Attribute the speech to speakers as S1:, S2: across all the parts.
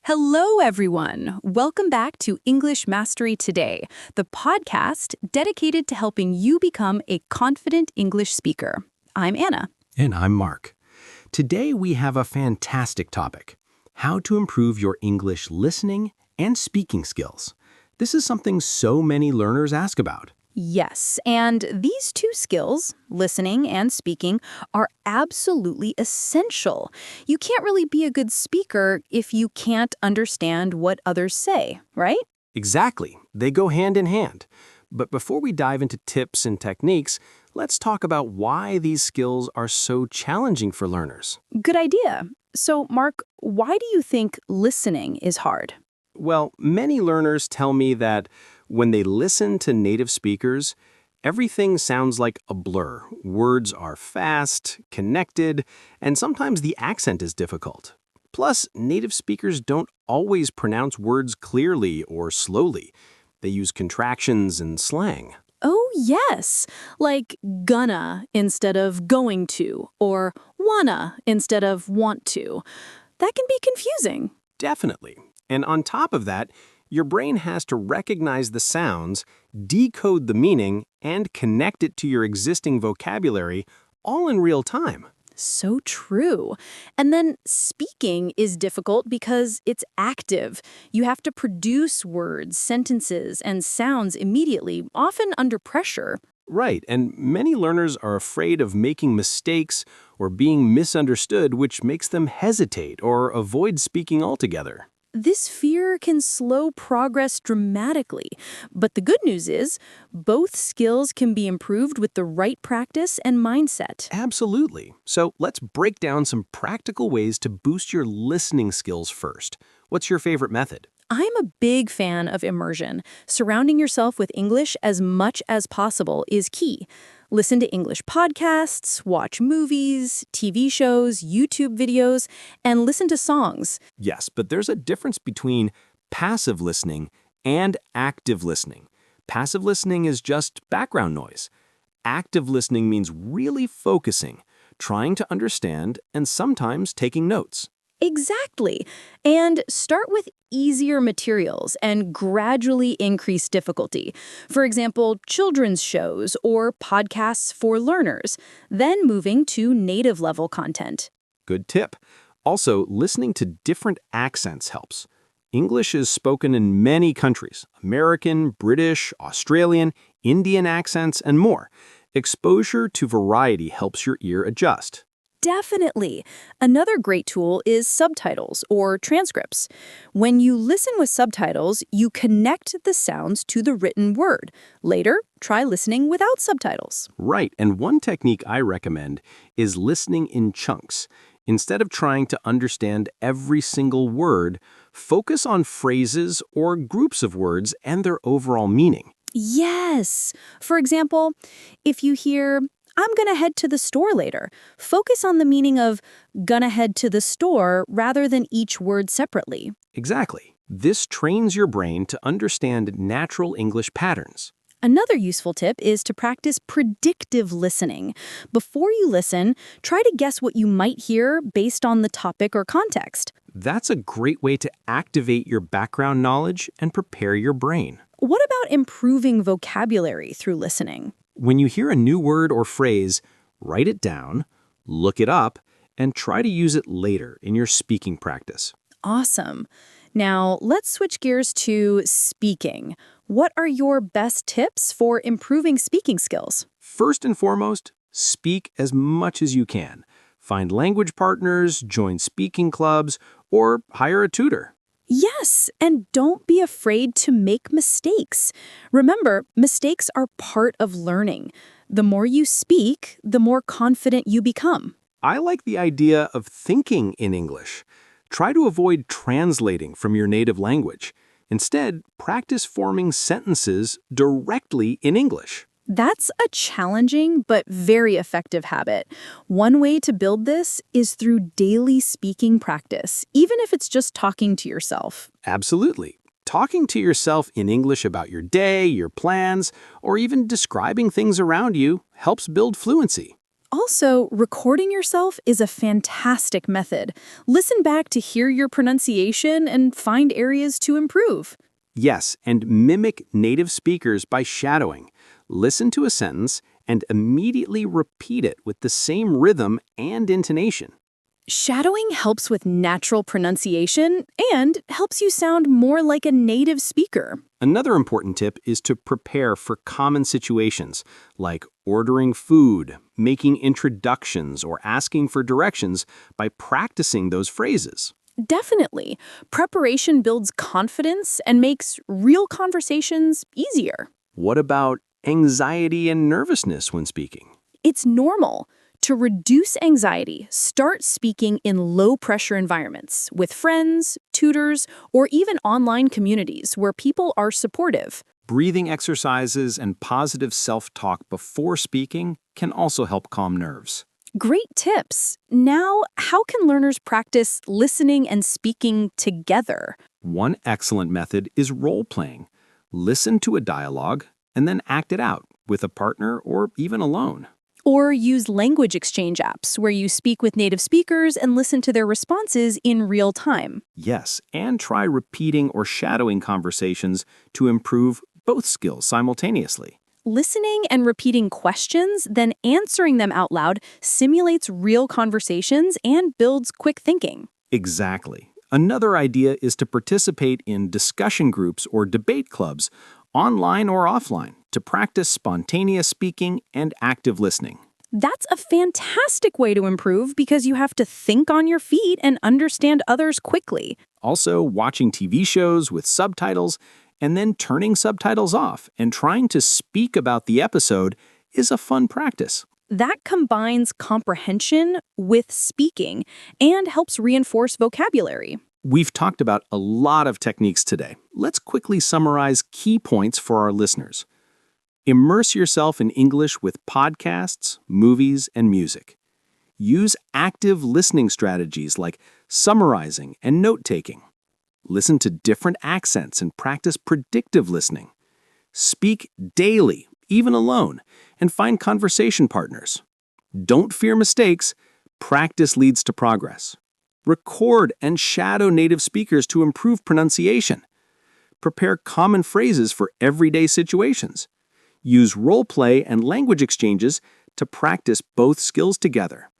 S1: Hello, everyone. Welcome back to English Mastery Today, the podcast dedicated to helping you become a confident English speaker. I'm Anna.
S2: And I'm Mark. Today we have a fantastic topic: how to improve your English listening and speaking skills. This is something so many learners ask about.
S1: Yes, and these two skills, listening and speaking, are absolutely essential. You can't really be a good speaker if you can't understand what others say, right?
S2: Exactly. They go hand in hand. But before we dive into tips and techniques, let's talk about why these skills are so challenging for learners.
S1: Good idea. So, Mark, why do you think listening is hard?
S2: Well, many learners tell me that when they listen to native speakers, everything sounds like a blur. Words are fast, connected, and sometimes the accent is difficult. Plus, native speakers don't always pronounce words clearly or slowly. They use contractions and slang.
S1: Oh, yes, like gonna instead of going to, or wanna instead of want to. That can be confusing.
S2: Definitely. And on top of that, your brain has to recognize the sounds, decode the meaning, and connect it to your existing vocabulary, all in real time.
S1: So true. And then speaking is difficult because it's active. You have to produce words, sentences, and sounds immediately, often under pressure.
S2: Right, and many learners are afraid of making mistakes or being misunderstood, which makes them hesitate or avoid speaking altogether.
S1: This fear can slow progress dramatically. But the good news is, both skills can be improved with the right practice and mindset.
S2: Absolutely. So let's break down some practical ways to boost your listening skills first. What's your favorite method?
S1: I'm a big fan of immersion. Surrounding yourself with English as much as possible is key. Listen to English podcasts, watch movies, TV shows, YouTube videos, and listen to songs.
S2: Yes, but there's a difference between passive listening and active listening. Passive listening is just background noise. Active listening means really focusing, trying to understand, and sometimes taking notes.
S1: Exactly. And start with easier materials and gradually increase difficulty. For example, children's shows or podcasts for learners, then moving to native level content.
S2: Good tip. Also, listening to different accents helps. English is spoken in many countries: American, British, Australian, Indian accents, and more. Exposure to variety helps your ear adjust.
S1: Definitely. Another great tool is subtitles or transcripts. When you listen with subtitles, you connect the sounds to the written word. Later, try listening without subtitles.
S2: Right, and one technique I recommend is listening in chunks. Instead of trying to understand every single word, focus on phrases or groups of words and their overall meaning.
S1: Yes. For example, if you hear, "I'm gonna head to the store later," focus on the meaning of gonna head to the store rather than each word separately.
S2: Exactly. This trains your brain to understand natural English patterns.
S1: Another useful tip is to practice predictive listening. Before you listen, try to guess what you might hear based on the topic or context.
S2: That's a great way to activate your background knowledge and prepare your brain.
S1: What about improving vocabulary through listening?
S2: When you hear a new word or phrase, write it down, look it up, and try to use it later in your speaking practice.
S1: Awesome. Now, let's switch gears to speaking. What are your best tips for improving speaking skills?
S2: First and foremost, speak as much as you can. Find language partners, join speaking clubs, or hire a tutor.
S1: Yes, and don't be afraid to make mistakes. Remember, mistakes are part of learning. The more you speak, the more confident you become.
S2: I like the idea of thinking in English. Try to avoid translating from your native language. Instead, practice forming sentences directly in English.
S1: That's a challenging but very effective habit. One way to build this is through daily speaking practice, even if it's just talking to yourself.
S2: Absolutely. Talking to yourself in English about your day, your plans, or even describing things around you helps build fluency.
S1: Also, recording yourself is a fantastic method. Listen back to hear your pronunciation and find areas to improve.
S2: Yes, and mimic native speakers by shadowing. Listen to a sentence and immediately repeat it with the same rhythm and intonation.
S1: Shadowing helps with natural pronunciation and helps you sound more like a native speaker.
S2: Another important tip is to prepare for common situations, like ordering food, making introductions, or asking for directions by practicing those phrases.
S1: Definitely. Preparation builds confidence and makes real conversations easier.
S2: What about anxiety and nervousness when speaking?
S1: It's normal. To reduce anxiety, start speaking in low-pressure environments with friends, tutors, or even online communities where people are supportive.
S2: Breathing exercises and positive self-talk before speaking can also help calm nerves.
S1: Great tips. Now, how can learners practice listening and speaking together?
S2: One excellent method is role-playing. Listen to a dialogue and then act it out with a partner or even alone.
S1: Or use language exchange apps where you speak with native speakers and listen to their responses in real time.
S2: Yes, and try repeating or shadowing conversations to improve both skills simultaneously.
S1: Listening and repeating questions, then answering them out loud simulates real conversations and builds quick thinking.
S2: Exactly. Another idea is to participate in discussion groups or debate clubs, online or offline, to practice spontaneous speaking and active listening.
S1: That's a fantastic way to improve because you have to think on your feet and understand others quickly.
S2: Also, watching TV shows with subtitles and then turning subtitles off and trying to speak about the episode is a fun practice.
S1: That combines comprehension with speaking and helps reinforce vocabulary.
S2: We've talked about a lot of techniques today. Let's quickly summarize key points for our listeners. Immerse yourself in English with podcasts, movies, and music. Use active listening strategies like summarizing and note-taking. Listen to different accents and practice predictive listening. Speak daily, even alone, and find conversation partners. Don't fear mistakes. Practice leads to progress. Record and shadow native speakers to improve pronunciation. Prepare common phrases for everyday situations. Use role play and language exchanges to practice both skills together.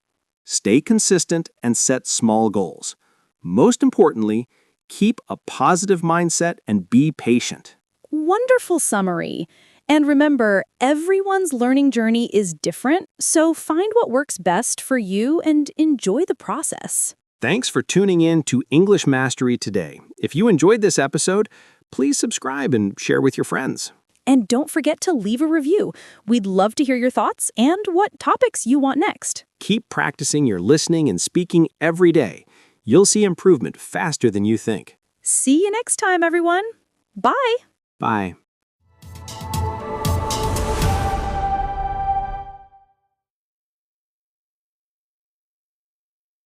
S2: Stay consistent and set small goals. Most importantly, keep a positive mindset and be patient.
S1: Wonderful summary. And remember, everyone's learning journey is different, so find what works best for you and enjoy the process.
S2: Thanks for tuning in to English Mastery today. If you enjoyed this episode, please subscribe and share with your friends.
S1: And don't forget to leave a review. We'd love to hear your thoughts and what topics you want next.
S2: Keep practicing your listening and speaking every day. You'll see improvement faster than you think.
S1: See you next time, everyone. Bye.
S2: Bye.